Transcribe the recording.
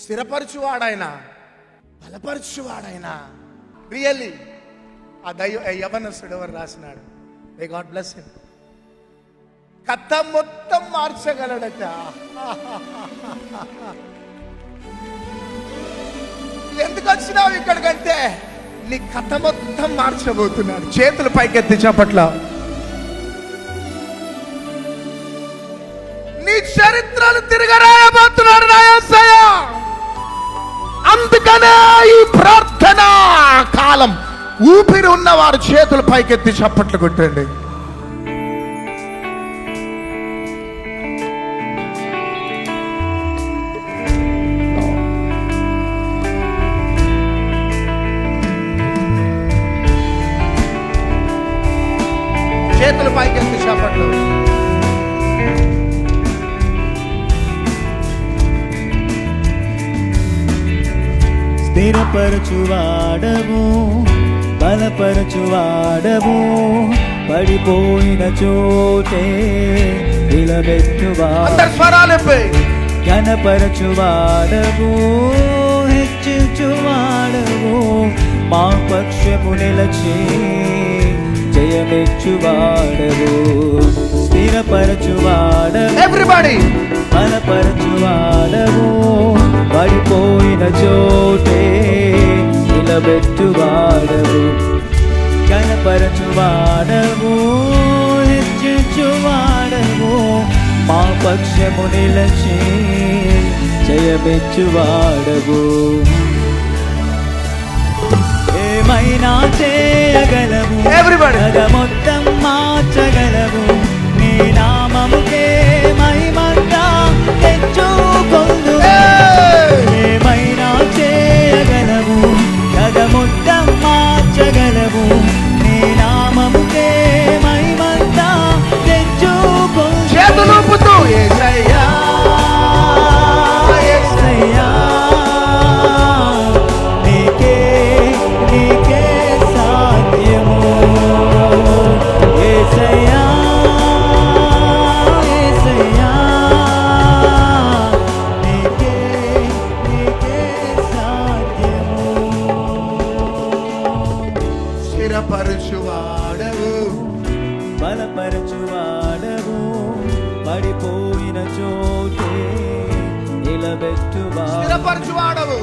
స్థిరపరచువాడైనా బలపరచువాడైనా. Really ఆ యవనస్తుడు ఎవరు రాసినాడు? May God bless him. కథ మొత్తం మార్చగలడట. ఎందుకు వచ్చినావు ఇక్కడికంటే నీ కథ మొత్తం మార్చబోతున్నాడు. చేతులు పైకెత్తి చెప్పట్లో నీ చరిత్రను తిరగరాయబోతున్నాడు నా యేసయ్య. అందుకనే ఈ ప్రార్థన కాలం ఊపిరి ఉన్నవారు చేతులు పైకెత్తి చప్పట్లు కొట్టండి. చేతులు పైకెత్తి చప్పట్లు. స్థిరపరచువాడవు, బలపరచువాడవు, పడిపోయిన చోటే నిలబెట్టువాడవు, ఘనపరచువాడవు, హెచ్చించువాడవు, మా పక్షము నిలచి జయమెచ్చువాడవు. స్థిరపరచువాడవు, ఎవ్రీబడీ బలపరచువాడవు, పడిపోయిన చోటే నిలబెట్టువాడవు, ఘనపరచువాడవు, హెచ్చించువాడవు, మా పక్షము నిలచి జయమెచ్చువాడవు. ఏమైనా చేయగలవు, జగ మొత్తం మార్చగలవు, నీ నామముకే మహిమంతా తెచ్చుకొందు. ఏమైనా చేయగలవు, జగ మొత్తం మార్చగలవు, నీ నామముకే మహిమంతా తెచ్చుకొందు. చేతులూపుతూ యేసయ్యా యేసయ్యా, నీకే నీకే సాధ్యము. యేసయ్యా యేసయ్యా, నీకే నీకే సాధ్యము. స్థిరపరచువాడవు, బలపరచువాడవు, పడిపోయిన చోటే నిలబెట్టువాడవు. స్థిరపరచువాడవు,